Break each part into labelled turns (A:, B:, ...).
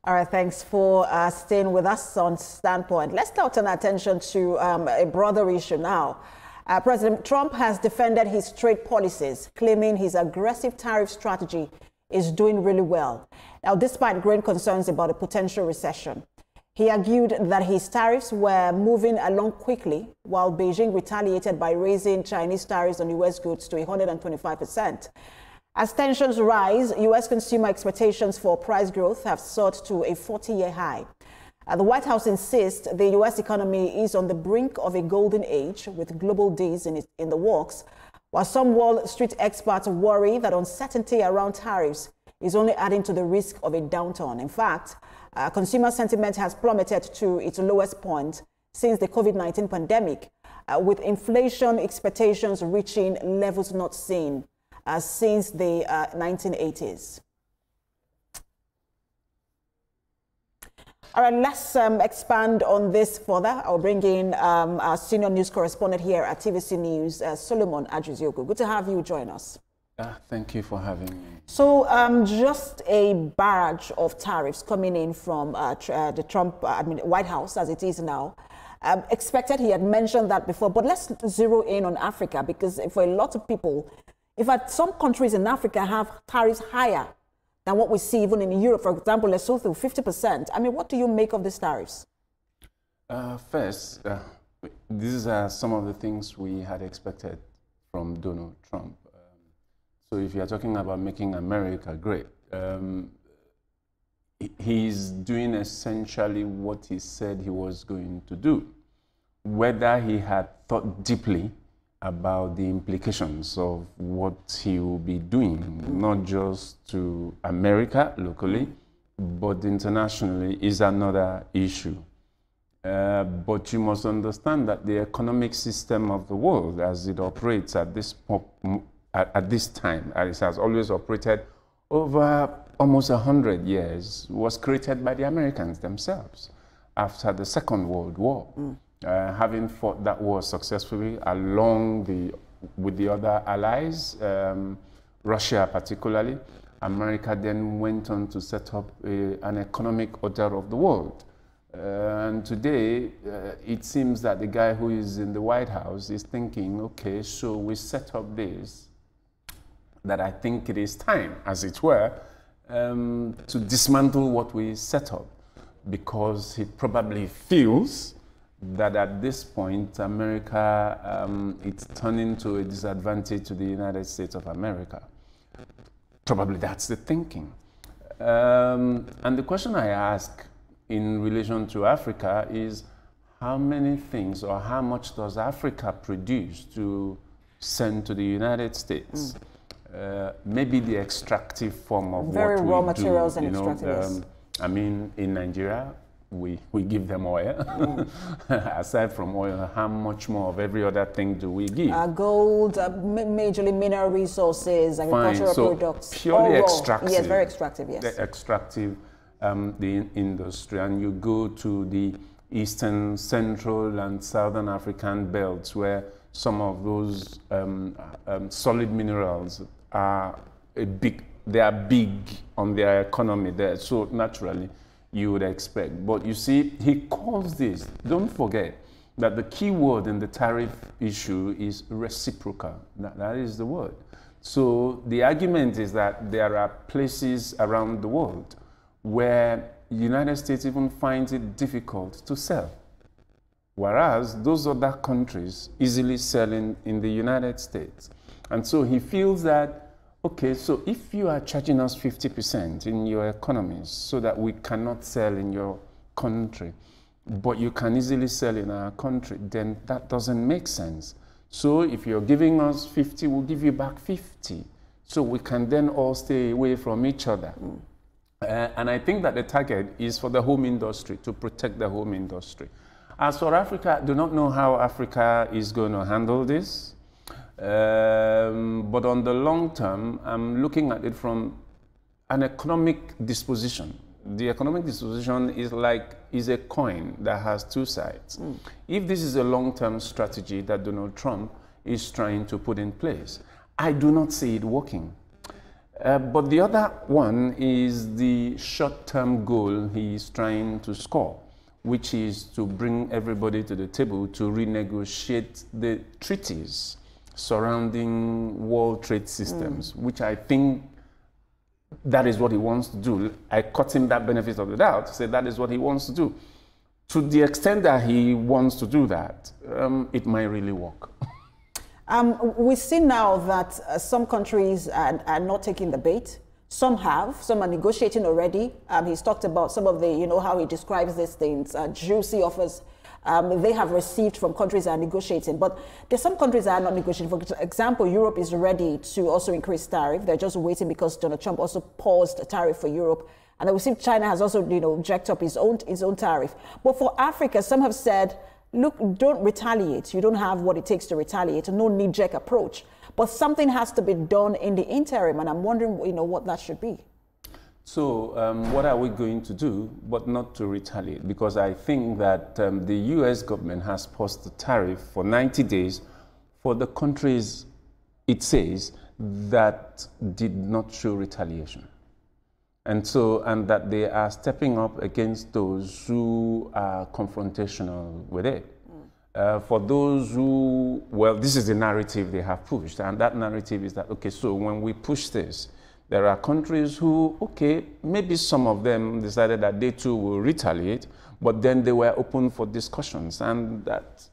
A: All right, thanks for staying with us on Standpoint. Let's now turn our attention to a broader issue now. President Trump has defended his trade policies, claiming his aggressive tariff strategy is doing really well. Now, despite growing concerns about a potential recession, he argued that his tariffs were moving along quickly, while Beijing retaliated by raising Chinese tariffs on U.S. goods to 125%. As tensions rise, U.S. consumer expectations for price growth have soared to a 40-year high. The White House insists the U.S. economy is on the brink of a golden age with global deals in the works, while some Wall Street experts worry that uncertainty around tariffs is only adding to the risk of a downturn. In fact, consumer sentiment has plummeted to its lowest point since the COVID-19 pandemic, with inflation expectations reaching levels not seen since the 1980s. All right, let's expand on this further. I'll bring in our senior news correspondent here at TVC News, Solomon Adjuziogu. Good to have you join us.
B: Thank you for having me.
A: So just a barrage of tariffs coming in from the Trump White House, as it is now. Expected, he had mentioned that before, but let's zero in on Africa, because for a lot of people, in fact, some countries in Africa have tariffs higher than what we see even in Europe. For example, Lesotho, 50%. I mean, what do you make of these tariffs?
B: First, these are some of the things we had expected from Donald Trump. So if you're talking about making America great, he's doing essentially what he said he was going to do. Whether he had thought deeply about the implications of what he will be doing, not just to America locally, but internationally, is another issue. But you must understand that the economic system of the world, as it operates at this time, as it has always operated over almost 100 years, was created by the Americans themselves after the Second World War. Having fought that war successfully with the other allies, Russia particularly, America then went on to set up an economic order of the world. And today, it seems that the guy who is in the White House is thinking, okay, so we set up this, that I think it is time, as it were, to dismantle what we set up, because he probably feels that at this point, America, it's turning to a disadvantage to the United States of America. Probably that's the thinking. And the question I ask in relation to Africa is, how many things or how much does Africa produce to send to the United States? Maybe the extractive form of
A: very
B: what we
A: raw
B: do,
A: materials and extractives.
B: I mean, in Nigeria, we give them oil. Aside from oil, how much more of every other thing do we give?
A: Gold, majorly mineral resources, agricultural products.
B: Purely extractive.
A: Yes, very extractive, yes.
B: The extractive, the industry. And you go to the eastern, central, and southern African belts where some of those solid minerals are big on their economy there. So naturally, you would expect. But you see, he calls this, don't forget that the key word in the tariff issue is reciprocal. That is the word. So the argument is that there are places around the world where the United States even finds it difficult to sell, whereas those other countries easily sell in the United States. And so he feels that, okay, so if you are charging us 50% in your economies so that we cannot sell in your country, but you can easily sell in our country, then that doesn't make sense. So if you're giving us 50, we'll give you back 50. So we can then all stay away from each other. And I think that the target is for the home industry, to protect the home industry. As for Africa, I do not know how Africa is going to handle this. But on the long term, I'm looking at it from an economic disposition. The economic disposition is a coin that has two sides. If this is a long-term strategy that Donald Trump is trying to put in place, I do not see it working. But the other one is the short-term goal he's trying to score, which is to bring everybody to the table to renegotiate the treaties surrounding world trade systems, which I think that is what he wants to do. I cut him that benefit of the doubt to say that is what he wants to do. To the extent that he wants to do that, it might really work.
A: We see now that some countries are not taking the bait. Some have. Some are negotiating already. He's talked about some of the, how he describes these things, juicy offers they have received from countries that are negotiating. But there's some countries that are not negotiating. For example, Europe is ready to also increase tariff. They're just waiting because Donald Trump also paused the tariff for Europe. And then we see China has also, jacked up his own tariff. But for Africa, some have said, look, don't retaliate. You don't have what it takes to retaliate. No knee-jerk approach. But something has to be done in the interim, and I'm wondering, what that should be.
B: So what are we going to do, but not to retaliate? Because I think that the U.S. government has paused the tariff for 90 days for the countries, it says, that did not show retaliation. And that they are stepping up against those who are confrontational with it. For those who, well, this is the narrative they have pushed, and that narrative is that, okay, so when we push this, there are countries who, okay, maybe some of them decided that they too will retaliate, but then they were open for discussions, and that,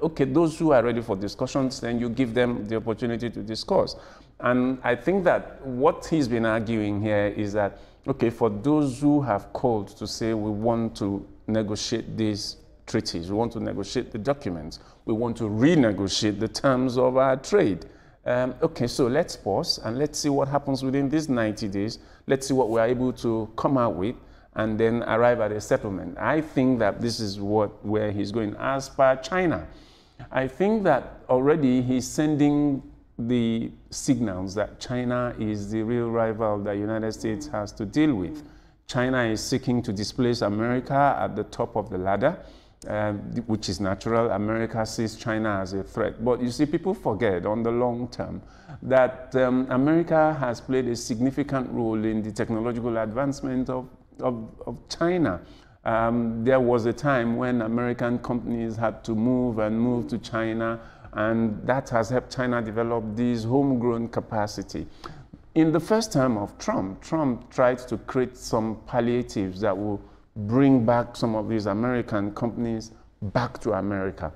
B: okay, those who are ready for discussions, then you give them the opportunity to discuss. And I think that what he's been arguing here is that, okay, for those who have called to say we want to negotiate these treaties, we want to negotiate the documents, we want to renegotiate the terms of our trade. Okay, so let's pause and let's see what happens within these 90 days. Let's see what we're able to come out with and then arrive at a settlement. I think that this is where he's going. As per China, I think that already he's sending the signals that China is the real rival that the United States has to deal with. China is seeking to displace America at the top of the ladder, which is natural. America sees China as a threat. But you see, people forget on the long term that America has played a significant role in the technological advancement of China. There was a time when American companies had to move to China, and that has helped China develop this homegrown capacity. In the first term of Trump tried to create some palliatives that will bring back some of these American companies back to America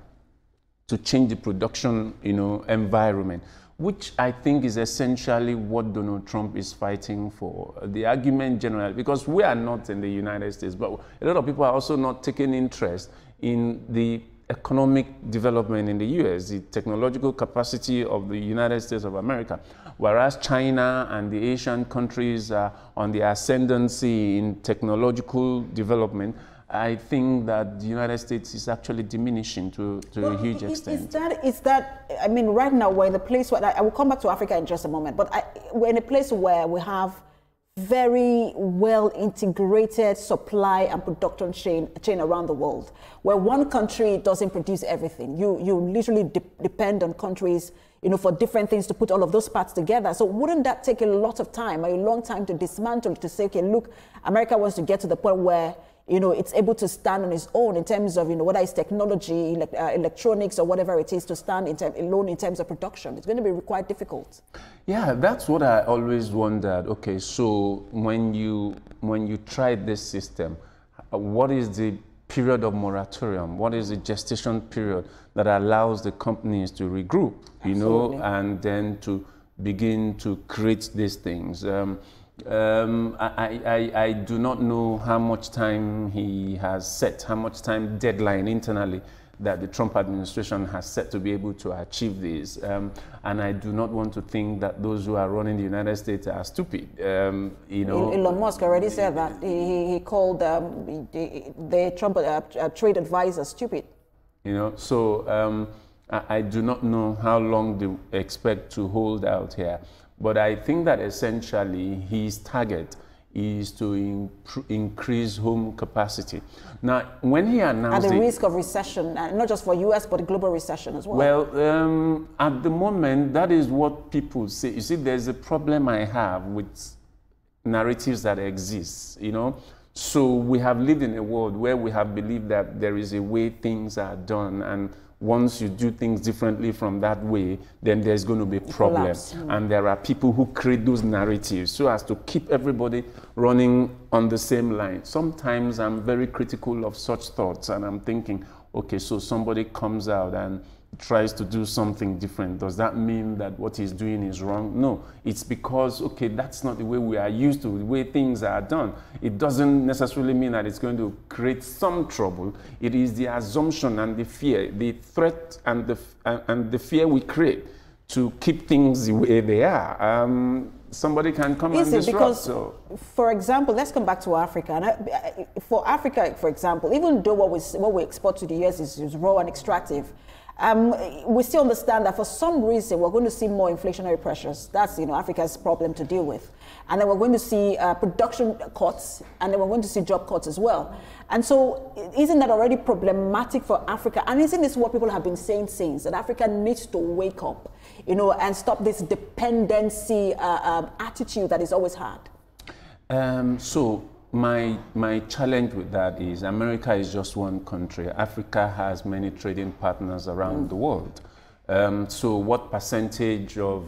B: to change the production, environment, which I think is essentially what Donald Trump is fighting for. The argument generally, because we are not in the United States, but a lot of people are also not taking interest in the economic development in the US, the technological capacity of the United States of America. Whereas China and the Asian countries are on the ascendancy in technological development, I think that the United States is actually diminishing to a huge extent.
A: Is that, I mean, right now we're in a place where, I will come back to Africa in just a moment, but we're in a place where we have very well integrated supply and production chain around the world, where one country doesn't produce everything. You literally depend on countries, for different things to put all of those parts together. So wouldn't that take a lot of time, a long time to dismantle, to say, okay, look, America wants to get to the point where it's able to stand on its own in terms of, whether it's technology, electronics, or whatever it is, to stand alone in terms of production. It's going to be quite difficult.
B: Yeah, that's what I always wondered. Okay, so when you try this system, what is the period of moratorium? What is the gestation period that allows the companies to regroup, and then to begin to create these things? I do not know how much time he has set, how much time deadline internally that the Trump administration has set to be able to achieve this. And I do not want to think that those who are running the United States are stupid.
A: Elon Musk already said that. He called the Trump trade advisor stupid.
B: So I do not know how long they expect to hold out here. But I think that essentially his target is to increase home capacity. Now, when he announced
A: at the risk of recession, not just for US, but global recession as well.
B: Well, at the moment, that is what people say. You see, there's a problem I have with narratives that exist, you know. So we have lived in a world where we have believed that there is a way things are done, and once you do things differently from that way, then there's going to be problems. And there are people who create those narratives so as to keep everybody running on the same line. Sometimes I'm very critical of such thoughts, and I'm thinking, okay, so somebody comes out and tries to do something different. Does that mean that what he's doing is wrong? No, it's because, okay, that's not the way we are used to, the way things are done. It doesn't necessarily mean that it's going to create some trouble. It is the assumption and the fear, the threat and the fear we create to keep things the way they are. Somebody can come and disrupt.
A: Because, for example, let's come back to Africa. And for Africa, for example, even though what we export to the US is raw and extractive, we still understand that for some reason we're going to see more inflationary pressures. That's, Africa's problem to deal with. And then we're going to see production cuts, and then we're going to see job cuts as well. And so isn't that already problematic for Africa? And isn't this what people have been saying since, that Africa needs to wake up, and stop this dependency attitude that is always had?
B: So my challenge with that is America is just one country. Africa has many trading partners around the world. So what percentage is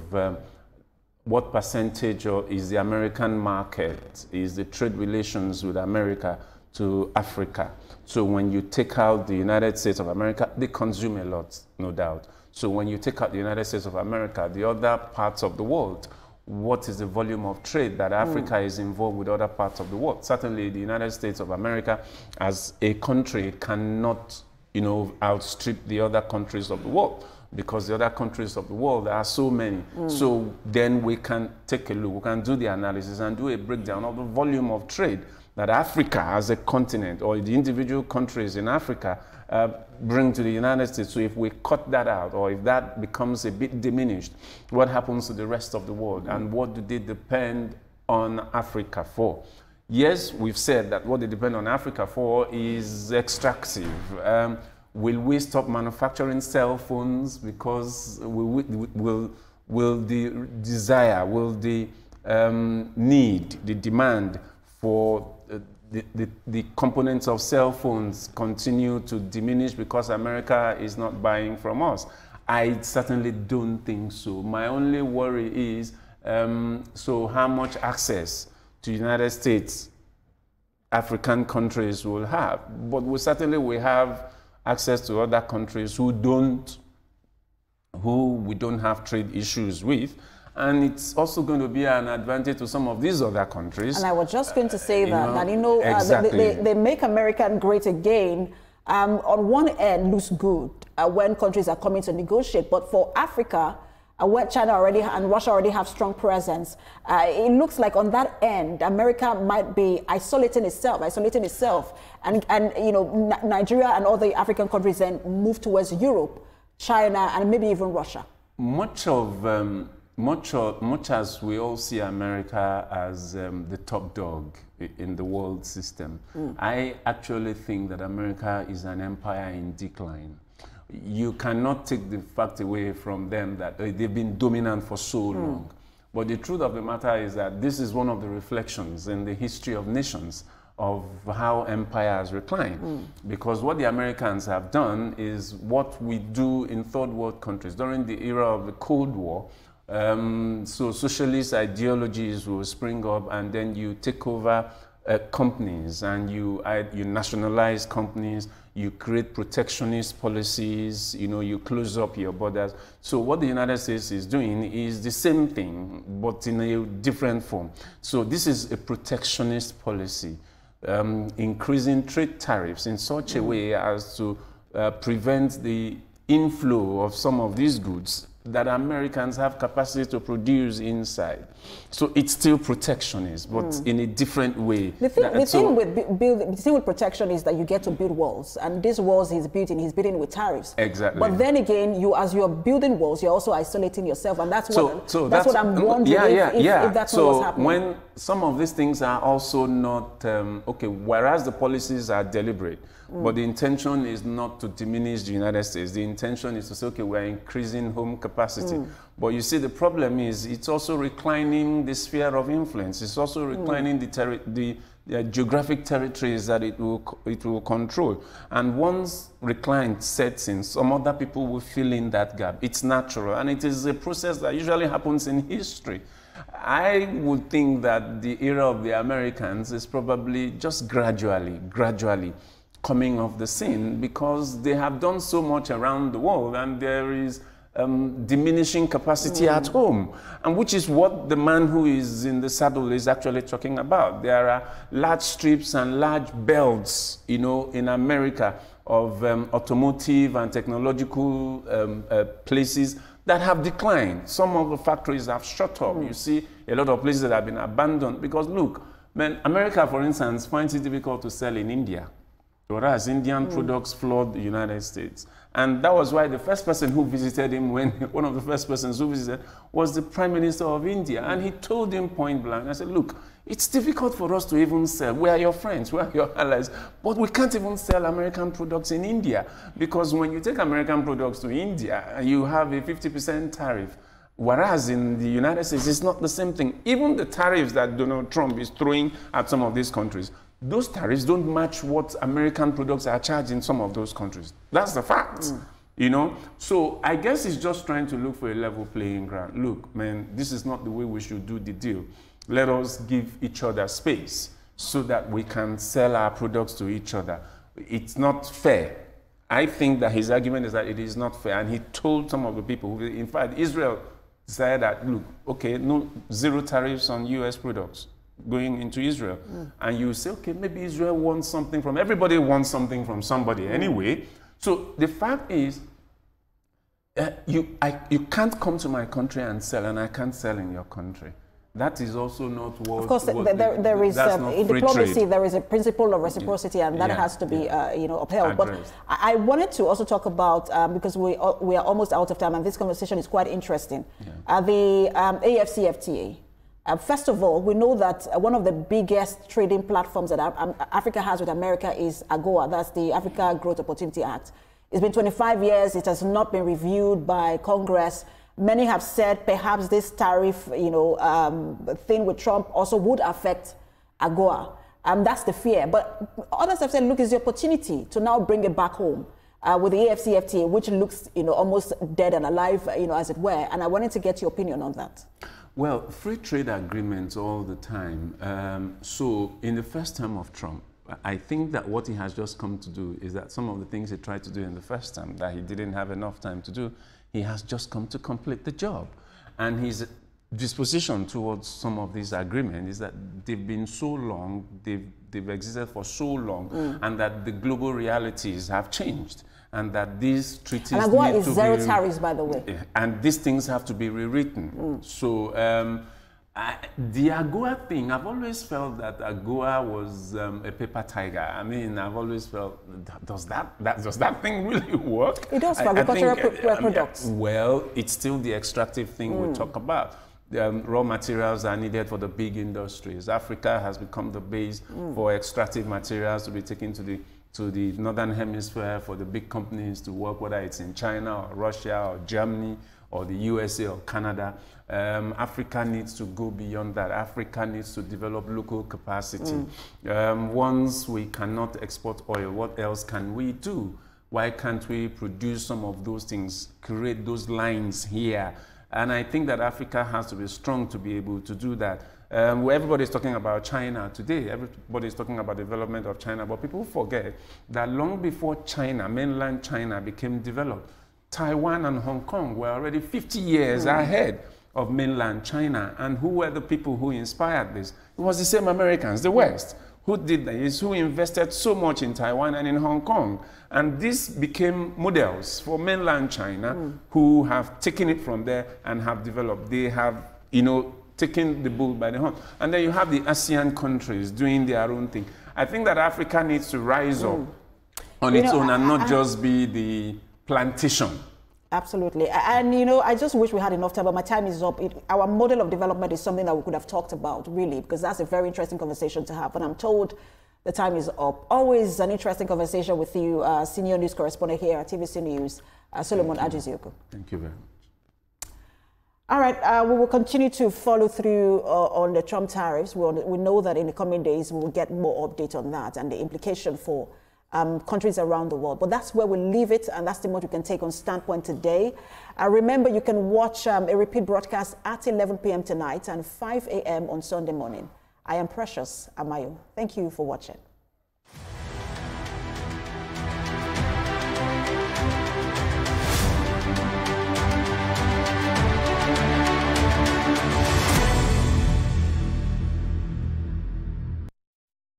B: the American market, is the trade relations with America to Africa? So when you take out the United States of America, they consume a lot, no doubt. So when you take out the United States of America, the other parts of the world, what is the volume of trade that Africa is involved with other parts of the world? Certainly the United States of America as a country cannot, outstrip the other countries of the world, because the other countries of the world, there are so many. So then we can take a look, we can do the analysis and do a breakdown of the volume of trade that Africa as a continent, or the individual countries in Africa, bring to the United States. So if we cut that out, or if that becomes a bit diminished, what happens to the rest of the world? And what do they depend on Africa for? Yes, we've said that what they depend on Africa for is extractive. Will we stop manufacturing cell phones because will the desire, will the need, the demand for the components of cell phones continue to diminish because America is not buying from us? I certainly don't think so. My only worry is, so how much access to United States African countries will have? But we certainly have access to other countries who we don't have trade issues with. And it's also going to be an advantage to some of these other countries.
A: And I was just going to say
B: exactly.
A: They make America great again. On one end, looks good when countries are coming to negotiate. But for Africa, where China and Russia already have strong presence, it looks like on that end, America might be isolating itself, and Nigeria and other African countries then move towards Europe, China, and maybe even Russia. Much as we all see America as the top dog in the world system, I actually think that America is an empire in decline. You cannot take the fact away from them that they've been dominant for so long. But the truth of the matter is that this is one of the reflections in the history of nations of how empires recline. Because what the Americans have done is what we do in third world countries during the era of the Cold War. So socialist ideologies will spring up, and then you take over companies, and you nationalize companies, you create protectionist policies, you close up your borders. So what the United States is doing is the same thing, but in a different form. So this is a protectionist policy, increasing trade tariffs in such a way as to prevent the inflow of some of these goods
B: that Americans have capacity to produce inside. So it's still protectionist, but in a different way.
A: The thing with protection is that you get to build walls, and these walls he's building with tariffs.
B: Exactly.
A: But then again, as you're building walls, you're also isolating yourself, and that's what I'm wondering if that's not what's happening.
B: When some of these things are also not okay, whereas the policies are deliberate, but the intention is not to diminish the United States. The intention is to say, okay, we're increasing home capacity. But you see, the problem is it's also reclining the sphere of influence. It's also reclining the geographic territories that it will control. And once recline sets in, some other people will fill in that gap. It's natural, and it is a process that usually happens in history. I would think that the era of the Americans is probably just gradually coming off the scene, because they have done so much around the world, and there is diminishing capacity at home, and which is what the man who is in the saddle is actually talking about. There are large strips and large belts, you know, in America of automotive and technological places that have declined. Some of the factories have shut up. You see a lot of places that have been abandoned because, look, man, America, for instance, finds it difficult to sell in India, whereas Indian products flood the United States. And that was why the first person who visited him, one of the first persons who visited, was the Prime Minister of India. And he told him point blank, I said, look, it's difficult for us to even sell. We are your friends, we are your allies, but we can't even sell American products in India. Because when you take American products to India, you have a 50% tariff. Whereas in the United States, it's not the same thing. Even the tariffs that Donald Trump is throwing at some of these countries, those tariffs don't match what American products are charged in some of those countries. That's the fact, you know? So I guess it's just trying to look for a level playing ground. Look, man, this is not the way we should do the deal. Let us give each other space so that we can sell our products to each other. It's not fair. I think that his argument is that it is not fair. And he told some of the people, in fact, Israel said that, look, okay, no, zero tariffs on US products going into Israel. And you say, okay, maybe Israel wants something from, everybody wants something from somebody anyway. So the fact is, you can't come to my country and sell, and I can't sell in your country. That is also not what...
A: Of course, there is, in diplomacy, there is a principle of reciprocity, and that has to be, you know, upheld. But I wanted to also talk about, because we are almost out of time, and this conversation is quite interesting, the AFCFTA. First of all, we know that one of the biggest trading platforms that Africa has with America is AGOA. That's the Africa Growth Opportunity Act. It's been 25 years. It has not been reviewed by Congress. Many have said perhaps this tariff, you know, thing with Trump also would affect AGOA. That's the fear. But others have said, look, it's the opportunity to now bring it back home with the AFCFTA, which looks, you know, almost dead and alive, you know, as it were. And I wanted to get your opinion on that.
B: Well, free trade agreements all the time. So in the first term of Trump, I think that what he has just come to do is that some of the things he tried to do in the first term that he didn't have enough time to do, he has just come to complete the job. And his disposition towards some of these agreements is that they've been so long, they've existed for so long, and that the global realities have changed. And that these treaties
A: and AGOA is zero tariffs, by the way.
B: And these things have to be rewritten. So the AGOA thing, I've always felt that AGOA was a paper tiger. I mean, I've always felt, does that thing really work?
A: It does for agricultural products.
B: Well, it's still the extractive thing we talk about. Raw materials are needed for the big industries. Africa has become the base for extractive materials to be taken to the northern hemisphere for the big companies to work, whether it's in China or Russia or Germany or the USA or Canada. Africa needs to go beyond that. Africa needs to develop local capacity. Once we cannot export oil, what else can we do? Why can't we produce some of those things, create those lines here? And I think that Africa has to be strong to be able to do that. Everybody's talking about China today. Everybody's talking about the development of China, but people forget that long before China, mainland China, became developed, Taiwan and Hong Kong were already 50 years ahead of mainland China. And who were the people who inspired this? It was the same Americans, the West, who did this, who invested so much in Taiwan and in Hong Kong. And this became models for mainland China who have taken it from there and have developed. They have, you know, taken the bull by the horn. And then you have the ASEAN countries doing their own thing. I think that Africa needs to rise up on its own and not just be the plantation.
A: Absolutely. And, you know, I just wish we had enough time, but my time is up. Our model of development is something that we could have talked about, really, because that's a very interesting conversation to have. And I'm told the time is up. Always an interesting conversation with you, senior news correspondent here at TVC News, Solomon Ajiziuko.
B: Thank you very much.
A: All right, we will continue to follow through on the Trump tariffs. We know that in the coming days, we will get more update on that and the implication for countries around the world. But that's where we leave it, and that's the most we can take on Standpoint today. Remember, you can watch a repeat broadcast at 11 p.m. tonight and 5 a.m. on Sunday morning. I am Precious Amayo. Thank you for watching.